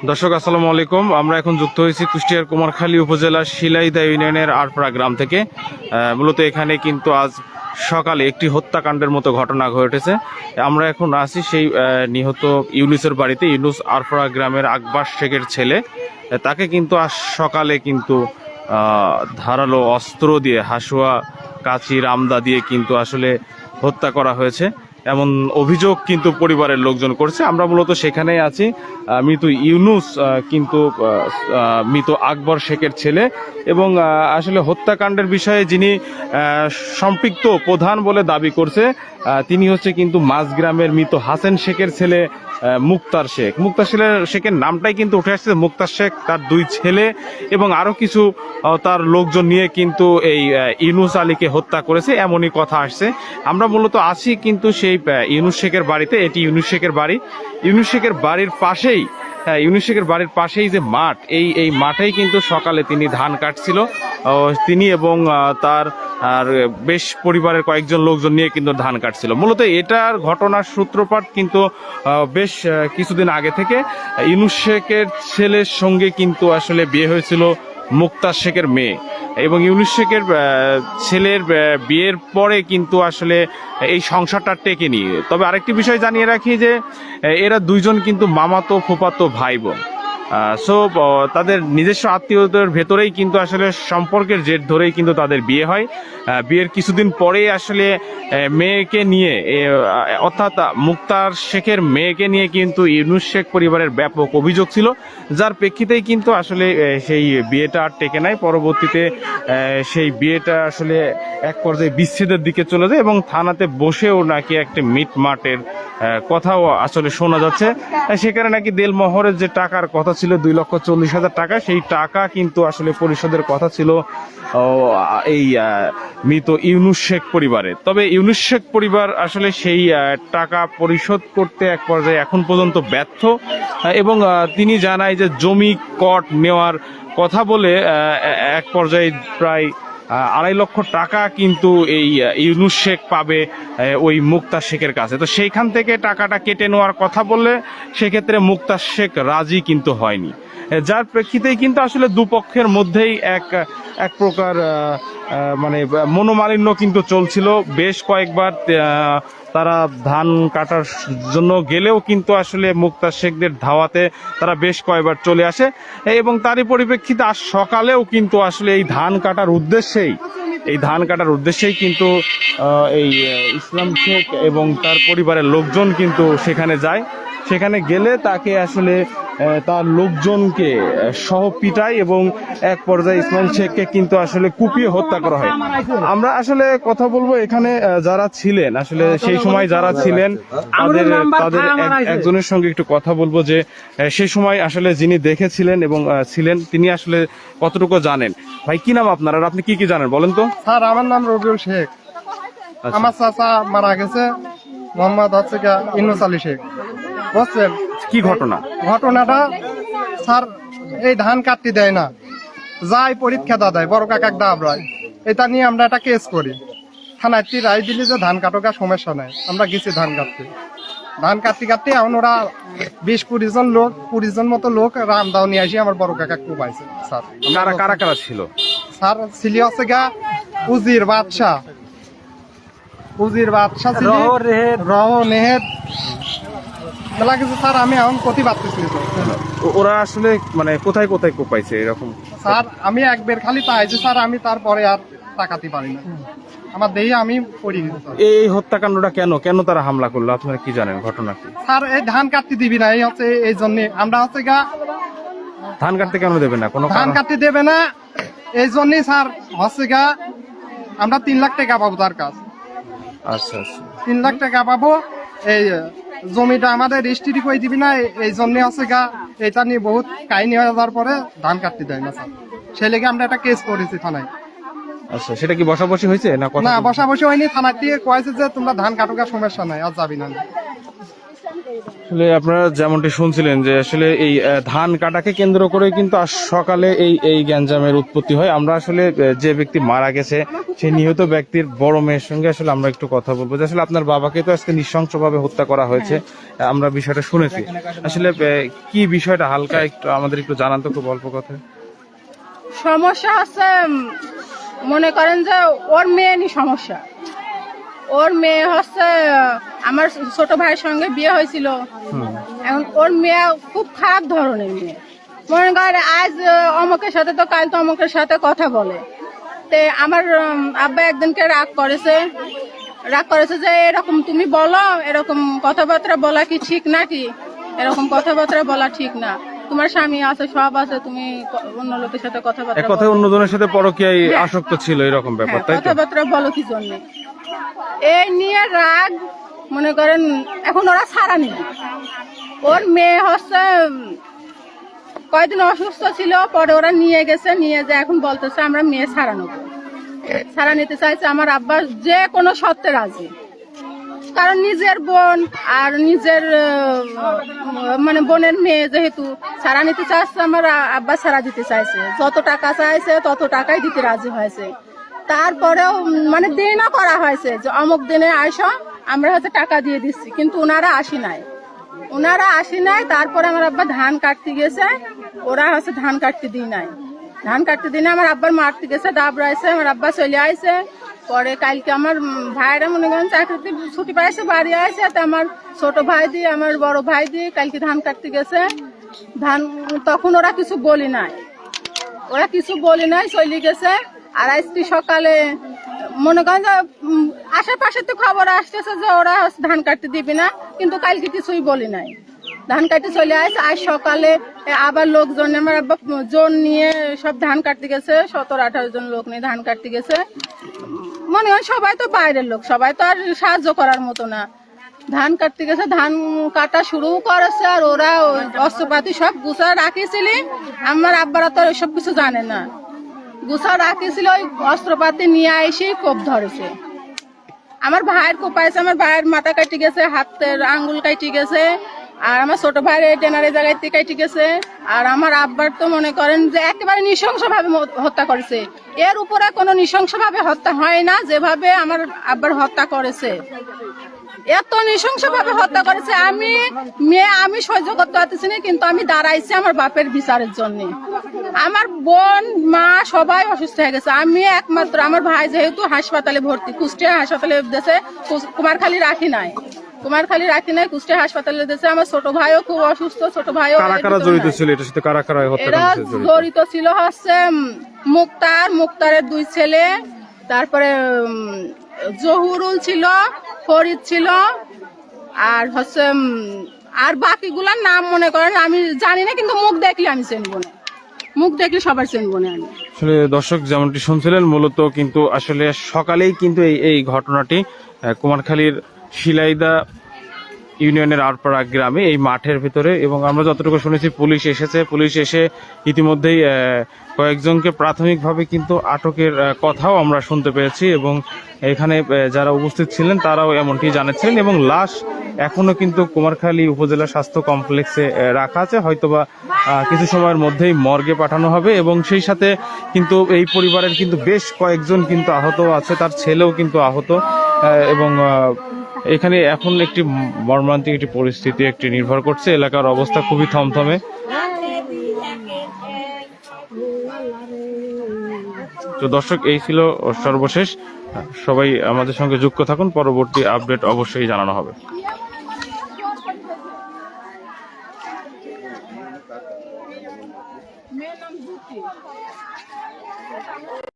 দর্শক আসসালামু আলাইকুম। আমরা এখন যুক্ত হয়েছি কুষ্টিয়ার কুমারখালী উপজেলার শিলাইদা ইউনিয়নের আরপাড়া গ্রাম থেকে। মূলত এখানে কিন্তু আজ সকালে একটি হত্যাকাণ্ডের মতো ঘটনা ঘটেছে। আমরা এখন আছি সেই নিহত ইউনুসের বাড়িতে। ইউনুস আরপাড়া গ্রামের আকবর শেখের ছেলে। তাকে কিন্তু আজ সকালে কিন্তু ধারালো অস্ত্র দিয়ে, হাসুয়া, কাঁচি, রামদা দিয়ে কিন্তু আসলে হত্যা করা হয়েছে এমন অভিযোগ কিন্তু পরিবারের লোকজন করছে। আমরা মূলত সেখানেই আছি। মৃত ইউনুস কিন্তু মৃত আকবর শেখের ছেলে এবং আসলে হত্যাকাণ্ডের বিষয়ে যিনি সম্পৃক্ত প্রধান বলে দাবি করছে তিনি হচ্ছে কিন্তু মাঝগ্রামের মৃত হাসেন শেখের ছেলে মুক্তার শেখ। মুক্তার শেখের নামটাই কিন্তু উঠে আসছে। মুক্তার শেখ, তার দুই ছেলে এবং আরও কিছু তার লোকজন নিয়ে কিন্তু এই ইউনুস আলীকে হত্যা করেছে এমনই কথা আসছে। আমরা মূলত আছি কিন্তু সেই ইউনুস শেখের বাড়িতে। এটি ইউনুস শেখের বাড়ি। ইউনুস শেখের বাড়ির পাশেই ইউনুস শেখের বাড়ির পাশেই যে মাঠ, এই মাঠেই কিন্তু সকালে তিনি ধান কাটছিল। তিনি এবং তার আর বেশ পরিবারের কয়েকজন লোকজন নিয়ে কিন্তু ধান কাটছিল। মূলত এটার ঘটনার সূত্রপাত কিন্তু বেশ কিছুদিন আগে থেকে। ইউনুস শেখের ছেলের সঙ্গে কিন্তু আসলে বিয়ে হয়েছিল মুক্তার শেখের মেয়ে এবং ইউনুস শেখের ছেলের বিয়ের পরে কিন্তু আসলে এই সংসারটা টেকেনি। তবে আরেকটি বিষয় জানিয়ে রাখি যে এরা দুইজন কিন্তু মামাতো ফুফাতো ভাই বোন। তাদের নিজস্ব আত্মীয়দের ভেতরেই কিন্তু আসলে সম্পর্কের জের ধরেই কিন্তু তাদের বিয়ে হয়। বিয়ের কিছুদিন পরেই আসলে মেয়েকে নিয়ে অর্থাৎ মুক্তার শেখের মেয়েকে নিয়ে কিন্তু ইউনুস শেখ পরিবারের ব্যাপক অভিযোগ ছিল, যার প্রেক্ষিতেই কিন্তু আসলে সেই বিয়েটা আর টেকে নাই। পরবর্তীতে সেই বিয়েটা আসলে এক পর্যায়ে বিচ্ছেদের দিকে চলে যায় এবং থানাতে বসেও নাকি একটা মিটমাটের কথাও আসলে শোনা যাচ্ছে। সেখানে নাকি দেলমোহরের যে টাকার কথা ছিল 2,40,000 টাকা, সেই টাকা কিন্তু আসলে পরিশোধের কথা ছিল এই মৃত ইউনুস শেখ পরিবারের। তবে ইউনুস শেখ পরিবার আসলে সেই টাকা পরিশোধ করতে এক পর্যায়ে এখন পর্যন্ত ব্যর্থ এবং তিনি জানায় যে জমি কট নেওয়ার কথা বলে এক পর্যায়ে প্রায় 2.5 লক্ষ টাকা কিন্তু এই ইউনুস শেখ পাবে ওই মুক্তার শেখের কাছে। তো সেইখান থেকে টাকাটা কেটে নেওয়ার কথা বললে সেক্ষেত্রে মুক্তার শেখ রাজি কিন্তু হয়নি, যার প্রেক্ষিতেই কিন্তু আসলে দুপক্ষের মধ্যেই এক প্রকার মানে মনোমালিন্য কিন্তু চলছিল। বেশ কয়েকবার তারা ধান কাটার জন্য গেলেও কিন্তু আসলে মুক্তার শেখদের ধাওয়াতে তারা বেশ কয়েকবার চলে আসে এবং তারই পরিপ্রেক্ষিতে আজ সকালেও কিন্তু আসলে এই ধান কাটার উদ্দেশ্যেই কিন্তু এই ইসলাম শেখ এবং তার পরিবারের লোকজন কিন্তু সেখানে যায়। সেখানে গেলে তাকে আসলে তার লোকজনকে সহ পিটায় এবং এক পর্যায়ে ইসমাইল শেখকে কিন্তু আসলে কুপিয়ে হত্যা করা হয়। আমরা আসলে কথা বলবো এখানে যারা ছিলেন, আসলে সেই সময় যারা ছিলেন তাদের একজনের সঙ্গে একটু কথা বলবো যে সেই সময় আসলে যিনি দেখেছিলেন এবং ছিলেন তিনি আসলে কতটুকু জানেন। ভাই, কি নাম আপনার আর আপনি কি কি জানেন বলেন তো? স্যার, আমার নাম রবিউল শেখ। আমার চাচা মারা গেছে, মোহাম্মদ হচ্ছে ইউনুস আলী শেখ। বুঝছেন কি ঘটনাটা? স্যার, এই ধান কাটতে দেয় না, যাই পরীক্ষা দেয় বড় কাকাক দাবরায়, এটা নিয়ে আমরা একটা কেস করি। থানায় রায় দিলি যে ধান কাটোকা সমস্যা নাই। আমরা গেছি ধান কাটতে এখন ওরা 20-20 জন মতো লোক রামদাও নিয়ে আসি আমার বড় কাকা কুপাইছে। স্যার, কারা ছিল? স্যার, ছিল হচ্ছে উজির বাদশাহ ছিল, রহ নেহেদ মেলা কিছু। স্যার, আমি এখন প্রতিবাদ করছি। ওরা আসলে মানে কোথায় কোপাইছে এরকম? স্যার, আমি একবার খালি পাইছি স্যার, আমি তারপরে আর তাকাতে পারি না। আমার দেহে আমি পড়ি গেছি। এই হত্যাকাণ্ডটা কেন তারা হামলা করলো আপনারা কি জানেন ঘটনা কি? স্যার, এই ধান কাটতে দিবি না, এই জন্য আমরা হচ্ছে ধান কাটতে কেন দেবে না? ধান কাটতে দেবে না এই জন্যই স্যার হচ্ছে আমরা 3 লাখ টাকা পাবো তার কাছে। আচ্ছা, 3 লাখ টাকা পাবো। এই জমিটা আমাদের রেজিস্ট্রি করে দিবি না, এই জন্য হচ্ছে এটা নিয়ে বহুত কাহিনী হয়ে যাওয়ার পরে ধান কাটতে দেয় না স্যার। সেই লেগে আমরা একটা কেস করেছি থানায়। আচ্ছা, সেটা কি বসাবসি হয়েছে না? বসাবসি হয়নি। থানার থেকে কয়েছে যে তোমরা ধান কাটোকা সমস্যা নাই, আর যাবি না। আসলে আপনারা যেমনটি শুনছিলেন যে আসলে এই ধান কাটাকে কেন্দ্র করে কিন্তু আজ সকালে এই গ্যাঞ্জামের উৎপত্তি হয়। আমরা আসলে যে ব্যক্তি মারা গেছে সেই নিহত ব্যক্তির বড় মেয়ের সঙ্গে আসলে আমরা একটু কথা বলবো যে আসলে আপনার বাবাকে তো আজকে নৃশংসভাবে হত্যা করা হয়েছে, আমরা বিষয়টা শুনেছি। আসলে কি বিষয়টা হালকা একটু আমাদের একটু জানান তো, খুব অল্প কথা। সমস্যা হচ্ছে মনে করেন যে ওর মেয়ে নি সমস্যা। ওর মেয়ে হচ্ছে আমার ছোট ভাইয়ের সঙ্গে বিয়ে হয়েছিল। এখন ওর মেয়ে খুব খারাপ ধরনের মেয়ে। মনে করেন আজ অমুকের সাথে তো কাল তো অমুকের সাথে কথা বলে। তে আমার আব্বা একদিনকে রাগ করেছে যে এরকম তুমি বলো, এরকম কথাবার্তা বলা কি ঠিক নাকি? এরকম কথাবার্তা বলা ঠিক না। তোমার স্বামী আছে, সব আছে, তুমি অন্য লোকের সাথে কথাবার্তা এক কথায় অন্যজনের সাথে পরকীয়ায় আসক্ত ছিল এরকম ব্যাপার, তাই তো? কথাবার্তা বলো কি জন্য? এই নিয়ে রাগ, মনে করেন এখন ওরা ছাড়া নেই। ওর মেয়ে হচ্ছে কয়দিন অসুস্থ ছিল, পরে ওরা নিয়ে গেছে, নিয়ে যে এখন বলতেছে আমরা মেয়ে ছাড়া নেবো, ছাড়া নিতে চাইছে। আমার আব্বা যে কোনো শর্তে রাজি, কারণ নিজের বোন আর নিজের মানে বোনের মেয়ে যেহেতু ছাড়া নিতে চাইছে, আমার আব্বা ছাড়া দিতে চাইছে। যত টাকা চাইছে তত টাকাই দিতে রাজি হয়েছে। তারপরেও মানে দিনও করা হয়েছে যে অমুক দিনে আইসো, আমরা হচ্ছে টাকা দিয়ে দিচ্ছি, কিন্তু ওনারা আসি নাই। তারপরে আমার আব্বা ধান কাটতে গেছে, ওরা হচ্ছে ধান কাটতে দিই নাই। আমার আব্বার মারতে গেছে, দাবড়াইছে, আমার আব্বা চলে আইছে। পরে কালকে আমার ভাইরা মনে করেন চাকরিতে ছুটি পাইছে, বাড়ি আসে। আমার ছোট ভাই দিয়ে আমার বড় ভাই দিয়ে কালকে ধান কাটতে গেছে। তখন ওরা কিছু বলি নাই, চলে গেছে। আর আজকে সকালে মনে করেন যে আশেপাশে তো খবর আসতেছে যে ওরা ধান কাটতে দিবি না, কিন্তু কালকে কিছুই বলি নাই। ধান কাটতে চলে আসে। আজ সকালে আবার লোকজন, আমার আব্বা জন নিয়ে সব ধান কাটতে গেছে, 17-18 জন লোক নিয়ে ধান কাটতে গেছে। মনে হয় সবাই তো বাইরের লোক, সবাই তো আর সাহায্য করার মতো না। ধান কাটতে গেছে, ধান কাটা শুরু করেছে। আর ওরা অস্ত্রপাতি সব গুছা রাখিছিল। আমার আব্বারা তো এসব কিছু জানে না, গুছা রাখিছিল। ওই অস্ত্রপাতি নিয়ে এসে কোপ ধরেছে। আমার ভাইয়ের কোপাইছে, আমার ভাইয়ের মাথা কাটি গেছে, হাতের আঙ্গুল কাটি গেছে। আর আমার ছোট ভাইয়ের টেনারের জায়গায় কাটি গেছে। আর আমার আব্বার তো মনে করেন যে একেবারে নৃশংসভাবে হত্যা করেছে। এর উপরে কোনো নৃশংসভাবে হত্যা হয় না যেভাবে আমার আব্বার হত্যা করেছে। এত নৃশংসভাবে হত্যা করেছে। আমি সহ্য করতে পারতেছি না, কিন্তু আমি দাঁড়াইছি আমার বাপের বিচারের জন্য। আমার বোন, মা সবাই অসুস্থ হয়ে গেছে। আমি একমাত্র, আমার ভাই যেহেতু হাসপাতালে ভর্তি, কুষ্টিয়া হাসপাতালে দিয়েছে, কুমারখালী রাখি নাই, কুষ্টিয়া হাসপাতালে দিয়েছে। আমার ছোট ভাইও খুব অসুস্থ, ছোট ভাইও। কারা জড়িত ছিল এটার সাথে? এরা জড়িত ছিল হচ্ছে মুক্তারের 2 ছেলে, তারপরে জহুরুল ছিল, ফরিদ ছিল, আর হচ্ছে আর বাকিগুলার নাম মনে করেন আমি জানি না, কিন্তু মুখ দেখলে আমি চিনবো না, মুখ দেখলে সবার চিনবো না আমি। আসলে দর্শক যেমনটি শুনছিলেন, মূলত কিন্তু আসলে সকালেই কিন্তু এই ঘটনাটি কুমারখালীর শিলাইদা ইউনিয়নের আরপাড়া গ্রামে, এই মাঠের ভিতরে। এবং আমরা যতটুকু শুনেছি পুলিশ এসে ইতিমধ্যেই কয়েকজনকে প্রাথমিকভাবে কিন্তু আটকের কথাও আমরা শুনতে পেয়েছি। এবং এখানে যারা উপস্থিত ছিলেন তারাও এমনটি জানাচ্ছিলেন। এবং লাশ এখনো কিন্তু কুমারখালী উপজেলা স্বাস্থ্য কমপ্লেক্সে রাখা আছে, হয়তোবা কিছু সময়ের মধ্যেই মর্গে পাঠানো হবে। এবং সেই সাথে কিন্তু এই পরিবারের কিন্তু বেশ কয়েকজন কিন্তু আহত আছে, তার ছেলেও কিন্তু আহত। এবং এখানে এখন একটি মর্মান্তিক একটি পরিস্থিতি একটি নির্ভর করছে। এলাকার অবস্থা খুবই থমথমে। তো দর্শক, এই ছিল সর্বশেষ। সবাই আমাদের সঙ্গে যুক্ত থাকুন, পরবর্তী আপডেট অবশ্যই জানানো হবে।